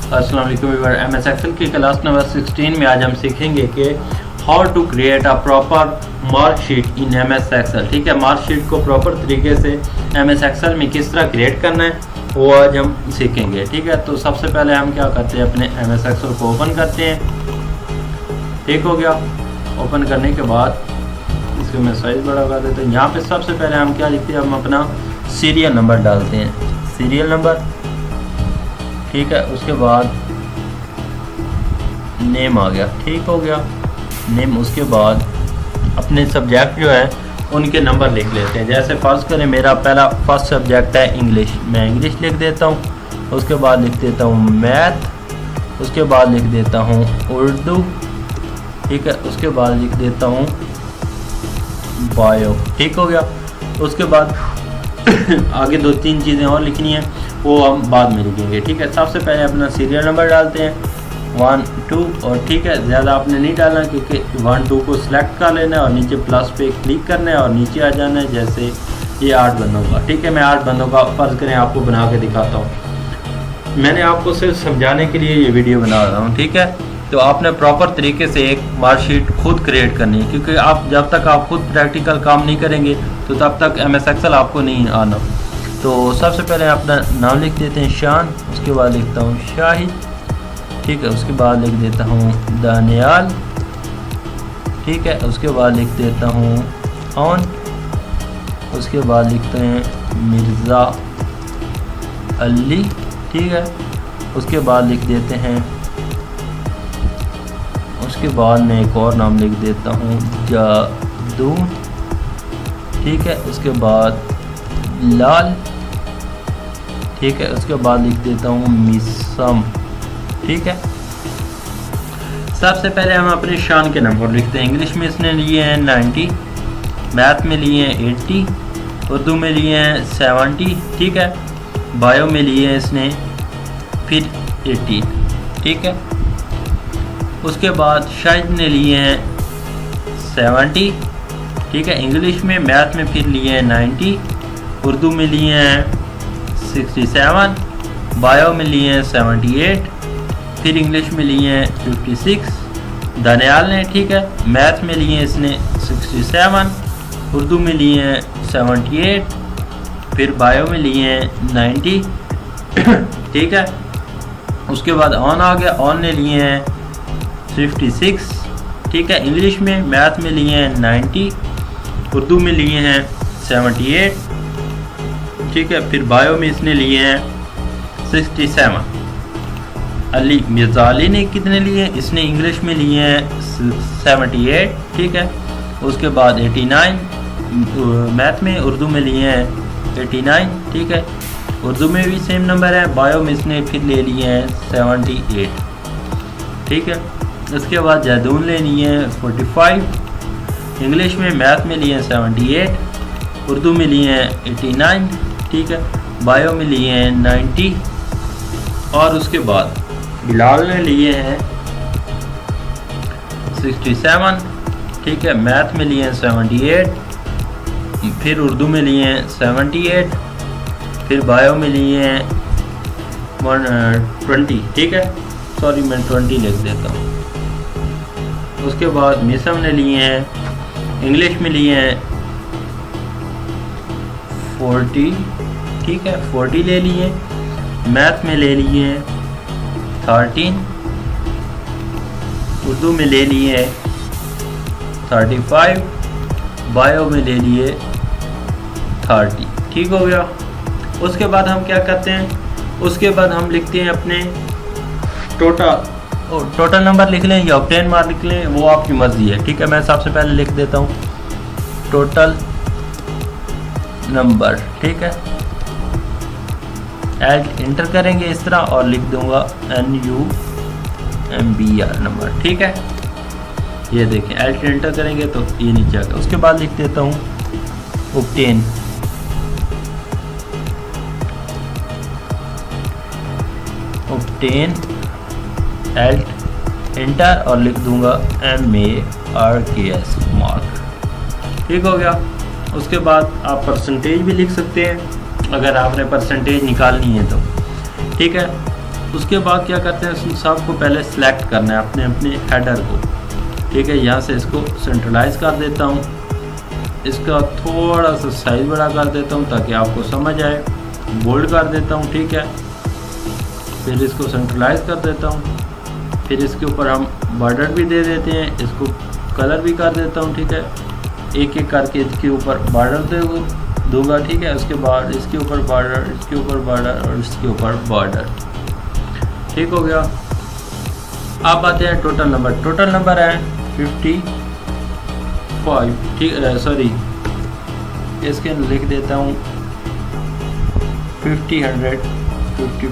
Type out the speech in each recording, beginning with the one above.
अस्सलाम वालेकुम viewer, MS Excel की क्लास नंबर 16 में आज हम सीखेंगे कि how to create a proper marksheet in MS Excel. ठीक है, मार्कशीट को प्रॉपर तरीके से एमएस एक्सेल में किस तरह क्रिएट करना है वो आज हम सीखेंगे। ठीक है, तो सबसे पहले हम क्या करते हैं, अपने एमएस एक्सेल को ओपन करते हैं। ठीक हो गया, ओपन करने के बाद इसको मैं साइज बड़ा कर देता हूँ। यहाँ पे सबसे पहले हम क्या लिखते हैं, हम अपना सीरियल नंबर डालते हैं, सीरियल नंबर। ठीक है, उसके बाद नेम आ गया। ठीक हो गया नेम। उसके बाद अपने सब्जेक्ट जो है उनके नंबर लिख लेते हैं। जैसे फर्ज करें मेरा पहला फर्स्ट सब्जेक्ट है इंग्लिश, मैं इंग्लिश लिख देता हूँ। उसके बाद लिख देता हूँ मैथ। उसके बाद लिख देता हूँ उर्दू। ठीक है, उसके बाद लिख देता हूँ बायो। ठीक हो गया। उसके बाद आगे 2-3 चीज़ें और लिखनी है, वो हम बाद में लिखेंगे। ठीक है, सबसे पहले अपना सीरियल नंबर डालते हैं 1 2 और ठीक है, ज़्यादा आपने नहीं डालना क्योंकि 1 2 को सिलेक्ट कर लेना है और नीचे प्लस पे क्लिक करना है और नीचे आ जाना है। जैसे ये 8 बंदों का। ठीक है, मैं 8 बंदों का फ़र्ज़ करें आपको बना के दिखाता हूँ। मैंने आपको सिर्फ समझाने के लिए ये वीडियो बना रहा हूँ। ठीक है, तो आपने प्रॉपर तरीके से एक मार्कशीट खुद क्रिएट करनी है, क्योंकि आप जब तक आप खुद प्रैक्टिकल काम नहीं करेंगे तो तब तक एमएस एक्सेल आपको नहीं आना। तो सबसे पहले अपना नाम लिख देते हैं शान। उसके बाद लिखता हूँ शाहिद। ठीक है, उसके बाद लिख देता हूँ दानियाल। ठीक है, उसके बाद लिख देता हूँ ऑन। उसके बाद लिखते हैं मिर्ज़ा अली। ठीक है, उसके बाद लिख देते हैं, उसके बाद मैं एक और नाम लिख देता हूँ जादू। ठीक है, उसके बाद लाल। ठीक है, उसके बाद लिख देता हूँ मिसम। ठीक है, सबसे पहले हम अपने शान के नंबर लिखते हैं। इंग्लिश में इसने लिए हैं 90, मैथ में लिए हैं 80, उर्दू में लिए हैं 70। ठीक है, बायो में लिए हैं इसने फिर 18। ठीक है, उसके बाद शाहिद ने लिए हैं 70। ठीक है, इंग्लिश में मैथ में फिर लिए हैं 90, उर्दू में लिए हैं 67, बायो में लिए हैं 78, फिर इंग्लिश में लिए हैं 56। दानियाल ने, ठीक है, मैथ में लिए हैं इसने 67, उर्दू में लिए हैं 78, फिर बायो में लिए हैं 90। ठीक है, उसके बाद ऑन आ गया, ऑन ने लिए हैं 56। ठीक है, इंग्लिश में मैथ में लिए हैं 90, उर्दू में लिए हैं 78। ठीक है, फिर बायो में इसने लिए हैं 67। अली मिर्ज़ा अली ने कितने लिए, इसने इंग्लिश में लिए हैं 78। ठीक है, उसके बाद 89 मैथ में, उर्दू में लिए हैं 89। ठीक है, उर्दू में भी सेम नंबर है, बायो में इसने फिर ले लिए हैं 78। ठीक है, उसके बाद जैदून ले लिए हैं 45, इंग्लिश में मैथ में लिए हैं 78, उर्दू में लिए हैं 89। ठीक है, बायो में लिए हैं 90 और उसके बाद बिलाल ने लिए हैं 67। ठीक है, मैथ में लिए हैं 78, फिर उर्दू में लिए हैं 78, फिर बायो में लिए हैं 20। ठीक है, सॉरी मैं 20 लिख देता हूँ। उसके बाद मिसम ने लिए हैं, इंग्लिश में लिए हैं 40। ठीक है, 40 ले लिए, मैथ में ले लिए 13, उर्दू में ले लिए 35, बायो में ले लिए 30। ठीक हो गया। उसके बाद हम क्या करते हैं, उसके बाद हम लिखते हैं अपने टोटल नंबर लिख लें या ऑक्टेन मार्क लिख लें, वो आपकी मर्जी है। ठीक है, मैं सबसे पहले लिख देता हूँ टोटल नंबर। ठीक है, ऐड इंटर करेंगे इस तरह और लिख दूंगा NUMBR नंबर। ठीक है, ये देखें ऐड इंटर करेंगे तो ये नीचे आ गया। उसके बाद लिख देता हूँ ऑक्टेन। ऑक्टेन एल्ट इंटर और लिख दूंगा MARKS मार्क। ठीक हो गया। उसके बाद आप परसेंटेज भी लिख सकते हैं अगर आपने परसेंटेज निकालनी है तो। ठीक है, उसके बाद क्या करते हैं, सबको पहले सेलेक्ट करना है अपने अपने हेडर को, ठीक है। यहाँ से इसको सेंट्रलाइज कर देता हूँ, इसका थोड़ा सा साइज बड़ा कर देता हूँ ताकि आपको समझ आए, बोल्ड कर देता हूँ, ठीक है। फिर इसको सेंट्रलाइज कर देता हूँ, फिर इसके ऊपर हम बॉर्डर भी दे देते हैं, इसको कलर भी कर देता हूँ, ठीक है। एक एक करके इसके ऊपर बॉर्डर दूंगा, ठीक है। उसके बाद इसके ऊपर बॉर्डर, इसके ऊपर बॉर्डर और इसके ऊपर बॉर्डर, ठीक हो गया। अब आते हैं टोटल नंबर। टोटल नंबर है 55, ठीक है। सॉरी, इसके लिख देता हूँ 50, 100, 50,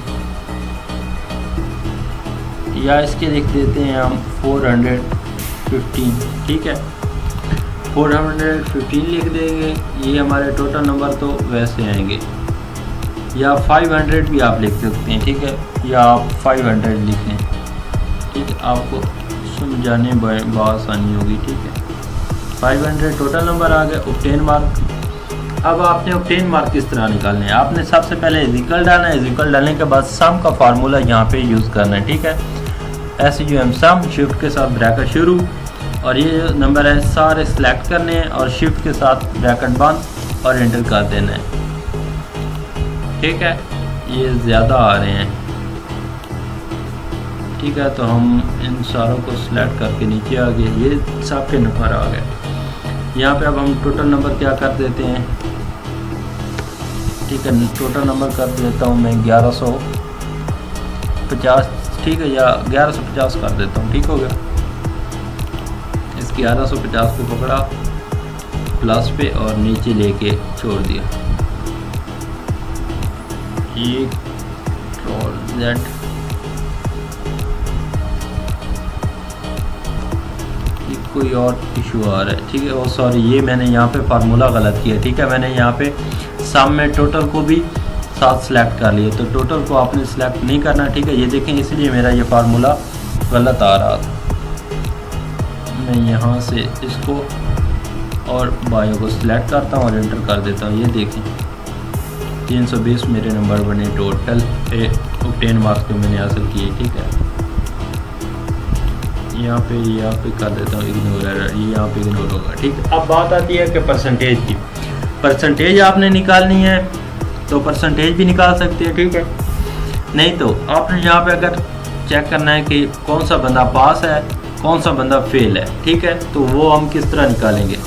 या इसके लिख देते हैं हम 415, ठीक है। 415 लिख देंगे, ये हमारे टोटल नंबर तो वैसे आएंगे। या 500 भी आप लिख सकते हैं, ठीक है, या आप 500 लिख लें, ठीक है। आपको समझाने में बहुत आसानी होगी, ठीक है। 500 टोटल नंबर आ गया। Obtain mark. अब आपने ऑब्टेन मार्क किस तरह निकालने हैं, आपने सबसे पहले इक्वल डालना है, इक्वल डालने के बाद सम का फार्मूला यहाँ पे यूज़ करना है, ठीक है। SUM सम, शिफ्ट के साथ ब्रैकेट शुरू, और ये जो नंबर है सारे सिलेक्ट करने हैं और शिफ्ट के साथ ब्रैकेट बंद और एंटर कर देना है, ठीक है। ये ज़्यादा आ रहे हैं, ठीक है, तो हम इन सारों को सिलेक्ट करके नीचे आ गए, ये सबके नंबर आ गए। यहाँ पे अब हम टोटल नंबर क्या कर देते हैं, ठीक है। टोटल नंबर कर देता हूँ मैं 1150, ठीक है, या 1150 कर देता हूँ, ठीक हो गया। इस 1150 को पकड़ा प्लस पे और नीचे लेके छोड़ दिया। ये Z कोई और इशू आ रहा है, ठीक है। और सॉरी, ये मैंने यहाँ पे फार्मूला गलत किया, ठीक है। मैंने यहाँ पे सम में टोटल को भी साथ सेलेक्ट कर लिए, तो टोटल को आपने सेलेक्ट नहीं करना, ठीक है। ये देखें, इसलिए मेरा ये फार्मूला गलत आ रहा था। मैं यहाँ से इसको और बायो को सिलेक्ट करता हूँ और एंटर कर देता हूँ। ये देखें 320 मेरे नंबर बने टोटल ऑब्टेन मार्क्स जो मैंने हासिल किए, ठीक है। यहाँ पे कर देता हूँ इग्नोर एरर, ये यहाँ पे इग्नोर होगा, ठीक है। अब बात आती है कि परसेंटेज की। परसेंटेज आपने निकालनी है तो परसेंटेज भी निकाल सकते हैं, ठीक है। नहीं तो आपने यहाँ पे अगर चेक करना है कि कौन सा बंदा पास है, कौन सा बंदा फेल है, ठीक है, तो वो हम किस तरह निकालेंगे।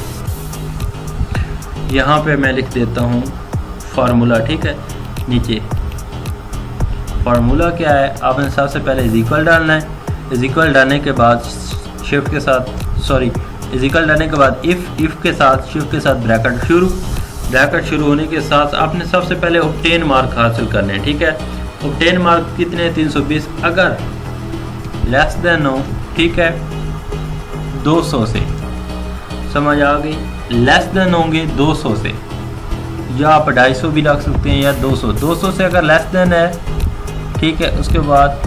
यहाँ पे मैं लिख देता हूँ फार्मूला, ठीक है। नीचे फार्मूला क्या है, आपने सबसे पहले इक्वल डालना है, इक्वल डालने के बाद शिफ्ट के साथ, सॉरी, इक्वल डालने के बाद इफ़ के साथ शिफ्ट के साथ ब्रैकेट शुरू होने के साथ आपने सबसे पहले ऑब्टेन मार्क हासिल करने हैं, ठीक है। ऑब्टेन मार्क कितने, 320, अगर लेस देन हो, ठीक है, 200 से, समझ आ गई। लेस देन होंगे 200 से, या आप 250 भी रख सकते हैं, या 200 से अगर लेस देन है, ठीक है। उसके बाद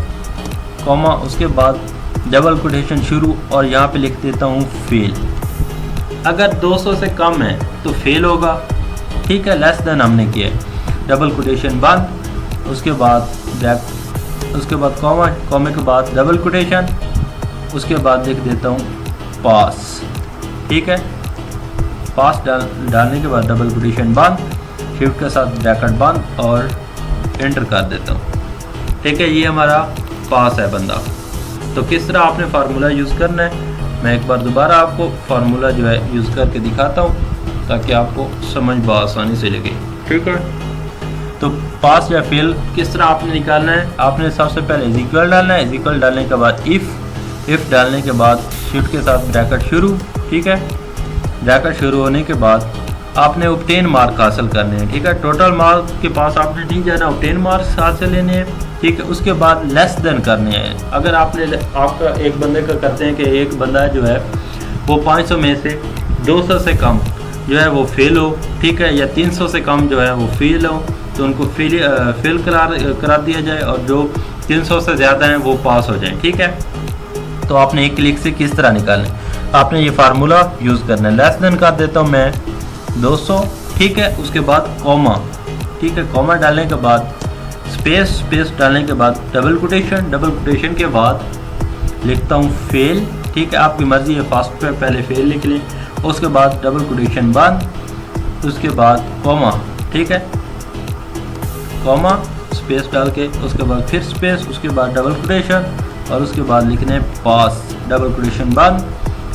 कॉमा, उसके बाद डबल कोटेशन शुरू, और यहाँ पे लिख देता हूँ फेल। अगर 200 से कम है तो फेल होगा, ठीक है। लेस देन हमने किया है, डबल कोटेशन बंद, उसके बाद कॉमा के बाद डबल कोटेशन, उसके बाद लिख देता हूँ पास, ठीक है। पास डालने के बाद डबल कोटेशन बंद, शिफ्ट के साथ ब्रैकेट बंद और एंटर कर देता हूँ, ठीक है। ये हमारा पास है बंदा। तो किस तरह आपने फार्मूला यूज़ करना है, मैं एक बार दोबारा आपको फार्मूला जो है यूज़ करके दिखाता हूँ ताकि आपको समझ आसानी से लगे, ठीक है। तो पास या फेल किस तरह आपने निकालना है, आपने सबसे पहले इक्वल डालना है, इक्वल डालने के बाद इफ़ डालने के बाद शिफ्ट के साथ ब्रैकेट शुरू, ठीक है। ब्रैकेट शुरू होने के बाद आपने ऑब्टेन मार्क हासिल करने हैं, ठीक है। टोटल मार्क के पास आपने नहीं जाना, ऑब्टेन मार्क्स हासिल लेने हैं, ठीक है। उसके बाद लेस देन करने हैं। अगर आपका एक बंदे का करते हैं कि एक बंदा जो है वो 500 में से 200 से कम जो है वो फेल हो, ठीक है, या 300 से कम जो है वो फेल हो, तो उनको फेल करा दिया जाए, और जो 300 से ज़्यादा हैं वो पास हो जाए, ठीक है। तो आपने एक क्लिक से किस तरह निकालना है, आपने ये फार्मूला यूज़ करना है। लेस देन कर देता हूँ मैं 200, ठीक है। उसके बाद कॉमा, ठीक है, कॉमा डालने के बाद स्पेस डालने के बाद डबल कोटेशन के बाद लिखता हूँ फेल। ठीक है, आपकी मर्जी है, फास्ट पे पहले फेल लिख लें, उसके बाद डबल कोटेशन बंद, उसके बाद कॉमा। ठीक है, कॉमा स्पेस डाल के उसके बाद फिर स्पेस, उसके बाद डबल कोटेशन और उसके बाद लिखने पास, डबल कोटेशन बंद,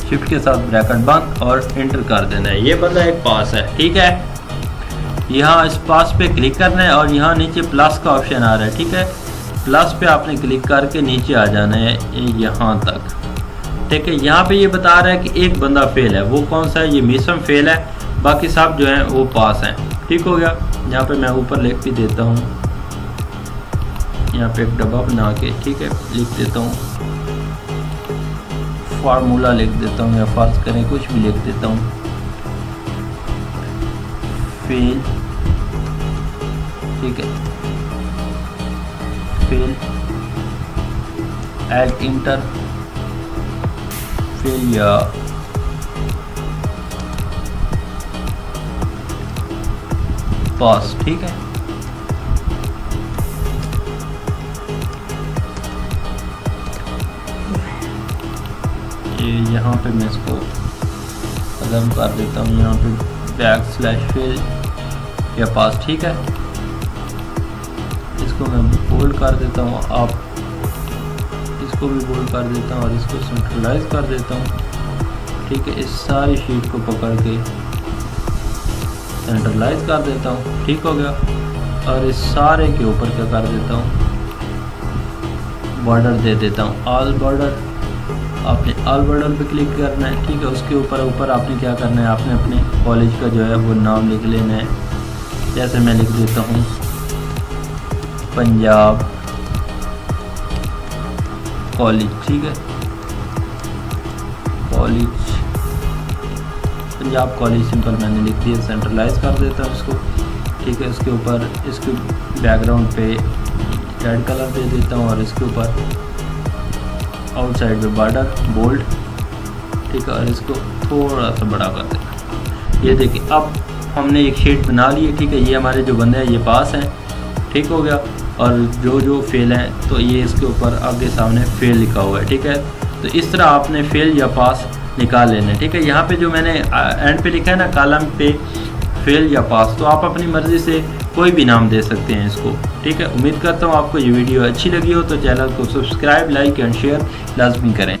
शिफ्ट के साथ ब्रैकेट बंद और एंटर कर देना है। ये बंदा एक पास है। ठीक है, यहाँ इस पास पे क्लिक करना है और यहाँ नीचे प्लस का ऑप्शन आ रहा है। ठीक है, प्लस पे आपने क्लिक करके नीचे आ जाना है यहाँ तक। ठीक है, यहाँ पे ये बता रहा है कि एक बंदा फेल है, वो कौन सा है? ये मिसम फेल है, बाकी सब जो हैं वो पास हैं। ठीक हो गया। यहाँ पे मैं ऊपर लिख भी देता हूँ, यहाँ पे एक डब्बा बना के, ठीक है, लिख देता हूँ, फार्मूला लिख देता हूँ या फर्ज करें कुछ भी लिख देता हूँ, फेल। ठीक है, फेल एड इंटर फेल या पास। ठीक है, ये यहाँ पे मैं इसको खत्म कर देता हूँ, यहाँ पे /फेल या पास। ठीक है, इसको मैं बोल्ड कर देता हूँ, आप इसको भी बोल्ड कर देता हूँ और इसको सेंट्रलाइज कर देता हूँ। ठीक है, इस सारी शीट को पकड़ के सेंट्रलाइज कर देता हूँ। ठीक हो गया। और इस सारे के ऊपर क्या कर देता हूँ, बॉर्डर दे देता हूँ, ऑल बॉर्डर। आपने ऑल बॉर्डर पे क्लिक करना है। ठीक है, उसके ऊपर आपने क्या करना है, आपने अपने कॉलेज का जो है वो नाम लिख लेना है। जैसे मैं लिख देता हूँ पंजाब कॉलेज। ठीक है, कॉलेज, पंजाब कॉलेज सिंपल मैंने लिख दिया, सेंट्रलाइज कर देता हूँ इसको। ठीक है, इसके ऊपर इसके बैकग्राउंड पे रेड कलर दे देता हूँ और इसके ऊपर आउटसाइड पे बॉर्डर बोल्ड। ठीक है, और इसको थोड़ा सा बड़ा कर देना। ये देखिए, अब हमने एक शीट बना ली है। ठीक है, ये हमारे जो बंदे हैं ये पास हैं। ठीक हो गया। और जो फेल हैं तो ये इसके ऊपर आगे सामने फेल लिखा हुआ है। ठीक है, तो इस तरह आपने फेल या पास निकाल लेना है। ठीक है, यहाँ पे जो मैंने एंड पे लिखा है ना कॉलम पे फेल या पास, तो आप अपनी मर्ज़ी से कोई भी नाम दे सकते हैं इसको। ठीक है, उम्मीद करता हूँ आपको ये वीडियो अच्छी लगी हो, तो चैनल को सब्सक्राइब, लाइक एंड शेयर लाजमी करें।